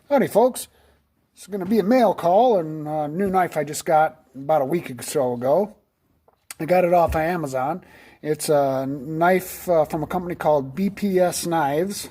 Howdy folks, it's going to be a mail call and a new knife I just got about a week or so ago. I got it off of Amazon. It's a knife from a company called BPS Knives,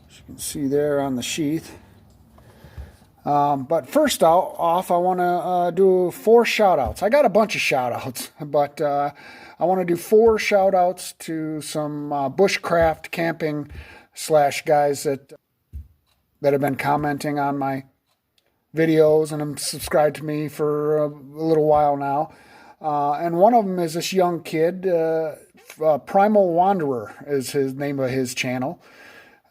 as you can see there on the sheath. But first off, I want to do 4 shout outs. I got a bunch of shout outs, but I want to do 4 shout outs to some bushcraft camping / guys that have been commenting on my videos and have subscribed to me for a little while now. And one of them is this young kid, Primal Wanderer is his name of his channel.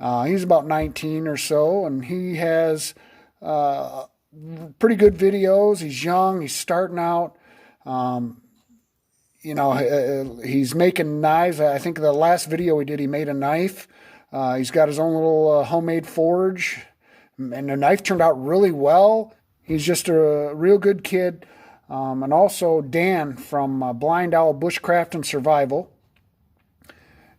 He's about 19 or so, and he has pretty good videos. He's young, he's starting out. He's making knives. I think the last video he did, he made a knife. He's got his own little homemade forge, and the knife turned out really well. He's just a real good kid. And also Dan from Blind Owl Bushcraft and Survival.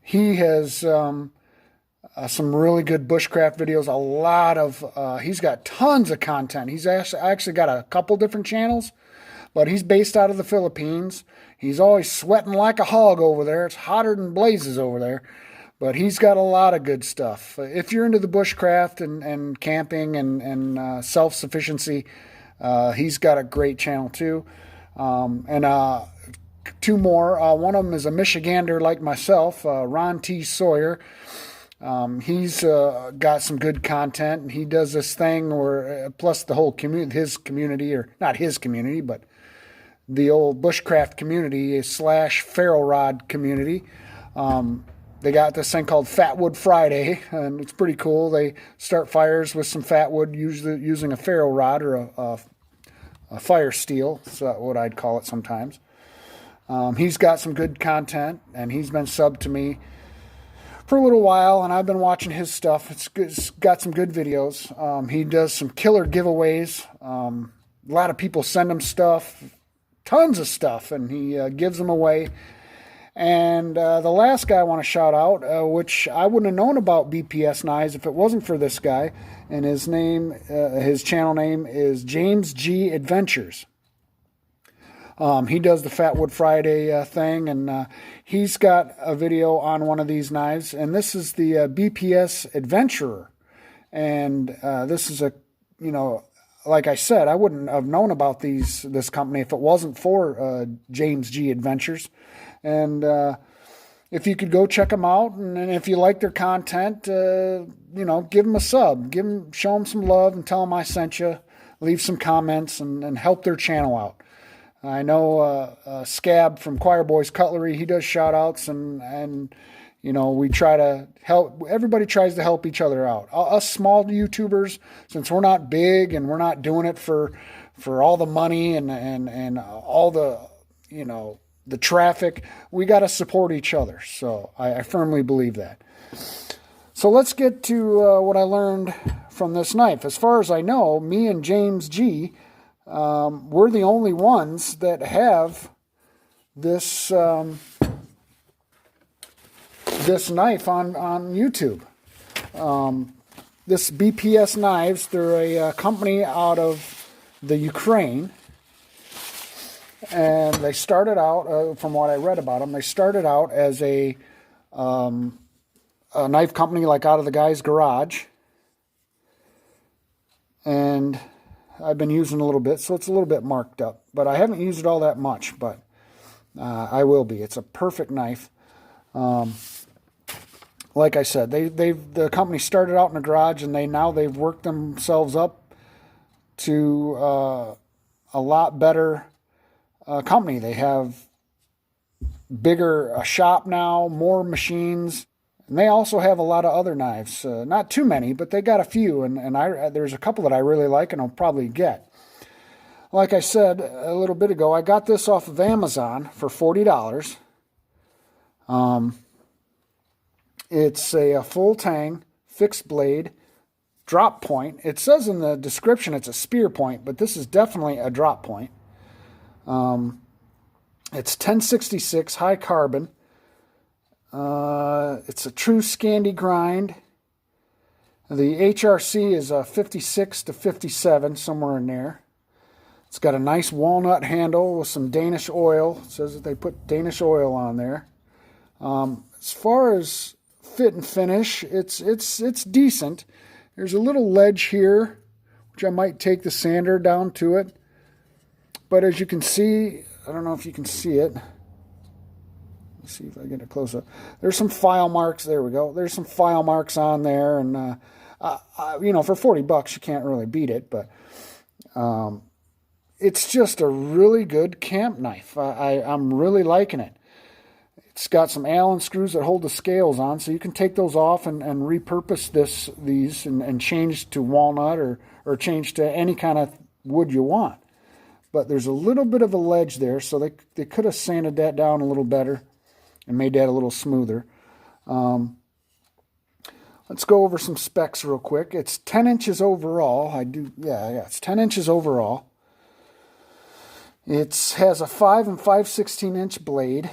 He has some really good bushcraft videos. He's got tons of content. He's actually got a couple different channels, but he's based out of the Philippines. He's always sweating like a hog over there. It's hotter than blazes over there. But he's got a lot of good stuff. If you're into the bushcraft and camping and self-sufficiency, he's got a great channel too. And 2 more. One of them is a Michigander like myself, Ron T. Sawyer. He's got some good content, and he does this thing where, plus the whole community, his community, or not his community, but the old bushcraft community / ferro rod community. They got this thing called Fatwood Friday, and it's pretty cool. They start fires with some fatwood, usually using a ferro rod or a fire steel. That's what I'd call it sometimes. He's got some good content, and he's been subbed to me for a little while, and I've been watching his stuff. It's got some good videos. He does some killer giveaways. A lot of people send him stuff, tons of stuff, and he gives them away. And the last guy I want to shout out, which I wouldn't have known about BPS Knives if it wasn't for this guy, and his channel name is James G. Adventures. He does the Fatwood Friday thing, and he's got a video on one of these knives, and this is the BPS Adventurer. And this is like I said, I wouldn't have known about this company if it wasn't for James G. Adventures. And if you could go check them out, and if you like their content, give them a sub, show them some love, and tell them I sent you. Leave some comments and help their channel out. I know Scab from Choir Boys Cutlery, he does shout outs, and we try to help. Everybody tries to help each other out. Us small YouTubers, since we're not big and we're not doing it for all the money and all the the traffic, we got to support each other. So I firmly believe that. So let's get to what I learned from this knife. As far as I know, me and James G, we're the only ones that have this this knife on YouTube. This BPS Knives, they're a company out of the Ukraine. And they started out, from what I read about them, they started out as a knife company like out of the guy's garage. And I've been using a little bit, so it's a little bit marked up. But I haven't used it all that much, but I will be. It's a perfect knife. Like I said, the company started out in a garage, and they've worked themselves up to a lot better company. They have bigger shop now, more machines, and they also have a lot of other knives. Not too many, but they got a few, and there's a couple that I really like and I'll probably get. Like I said a little bit ago, I got this off of Amazon for $40. It's a full tang, fixed blade, drop point. It says in the description it's a spear point, but this is definitely a drop point. It's 1066 high carbon. It's a true Scandi grind. The HRC is a 56 to 57, somewhere in there. It's got a nice walnut handle with some Danish oil. It says that they put Danish oil on there. As far as fit and finish, it's decent. There's a little ledge here, which I might take the sander down to it. But as you can see, I don't know if you can see it. Let's see if I get a close up. There's some file marks. There we go. There's some file marks on there, and you know, for $40 you can't really beat it. But it's just a really good camp knife. I'm really liking it. It's got some Allen screws that hold the scales on, so you can take those off and repurpose these and change to walnut or change to any kind of wood you want. But there's a little bit of a ledge there, so they could have sanded that down a little better and made that a little smoother. Let's go over some specs real quick. It's 10 inches overall. It's 10 inches overall. It has a 5 5/16 inch blade.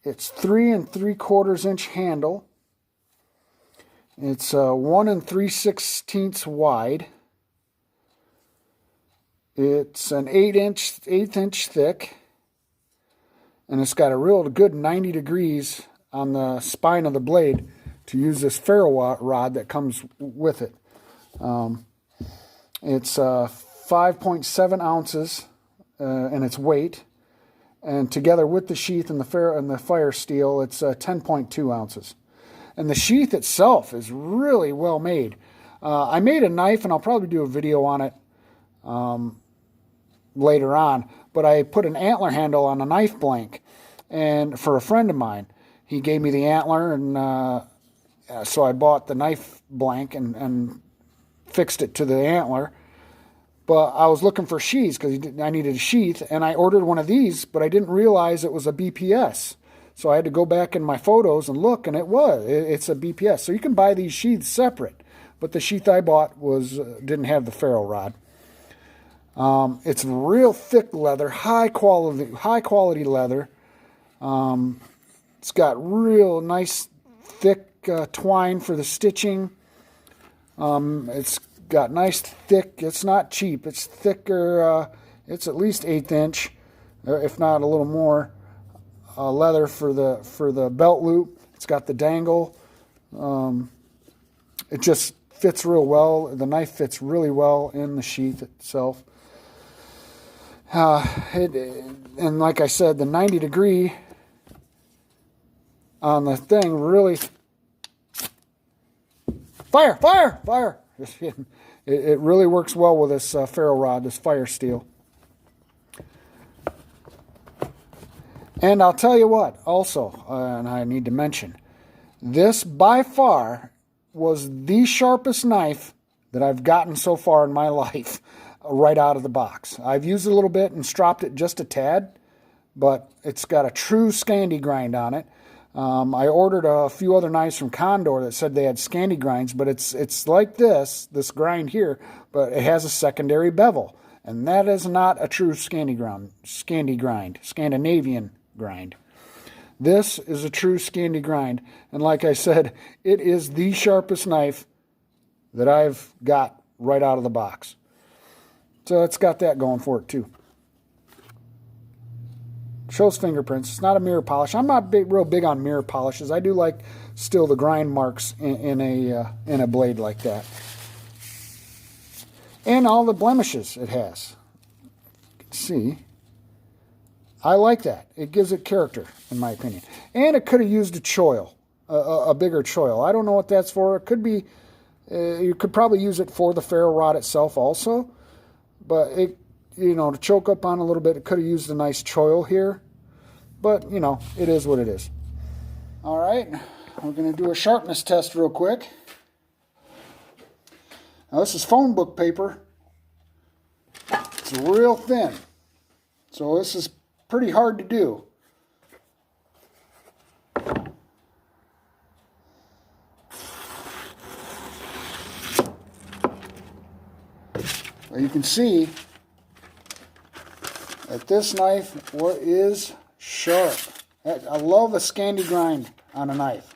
It's 3 3/4 inch handle. It's 1 3/16 wide. It's an 1/8 inch thick, and it's got a real good 90 degrees on the spine of the blade to use this ferro rod that comes with it. It's 5.7 ounces in its weight, and together with the sheath and the fire steel, it's 10.2 ounces. And the sheath itself is really well made. I made a knife, and I'll probably do a video on it later on, but I put an antler handle on a knife blank, and for a friend of mine, he gave me the antler, and so I bought the knife blank and fixed it to the antler. But I was looking for sheaths because I needed a sheath, and I ordered one of these, but I didn't realize it was a BPS. So I had to go back in my photos and look, and it's a BPS. So you can buy these sheaths separate, but the sheath I bought didn't have the ferro rod. It's real thick leather, high quality leather. It's got real nice thick twine for the stitching. It's got nice thick. It's not cheap. It's thicker. It's at least 1/8 inch, if not a little more, leather for the belt loop. It's got the dangle. It just fits real well. The knife fits really well in the sheath itself. And like I said, the 90 degree on the thing really fire. It really works well with this ferro rod, this fire steel. And I'll tell you what, also, and I need to mention, this by far was the sharpest knife that I've gotten so far in my life, right out of the box. I've used it a little bit and stropped it just a tad, but it's got a true Scandi grind on it. I ordered a few other knives from Condor that said they had Scandi grinds, but it's like this grind here, but it has a secondary bevel. And that is not a true Scandinavian grind. This is a true Scandi grind. And like I said, it is the sharpest knife that I've got right out of the box. So it's got that going for it too. Shows fingerprints. It's not a mirror polish. I'm not real big on mirror polishes. I do like still the grind marks in a blade like that, and all the blemishes it has. You can see. I like that. It gives it character, in my opinion. And it could have used a choil, a bigger choil. I don't know what that's for. It could be. You could probably use it for the ferro rod itself also, but it. To choke up on a little bit, it could have used a nice choil here. But, it is what it is. All right, we're going to do a sharpness test real quick. Now, this is phone book paper. It's real thin. So this is pretty hard to do. Well, you can see that this knife is sharp. I love a Scandi grind on a knife.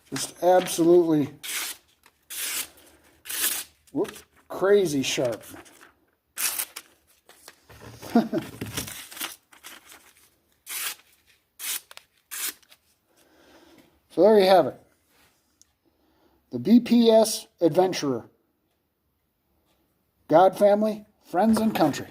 Just absolutely crazy sharp. So there you have it. The BPS Adventurer. God, family, friends, and country.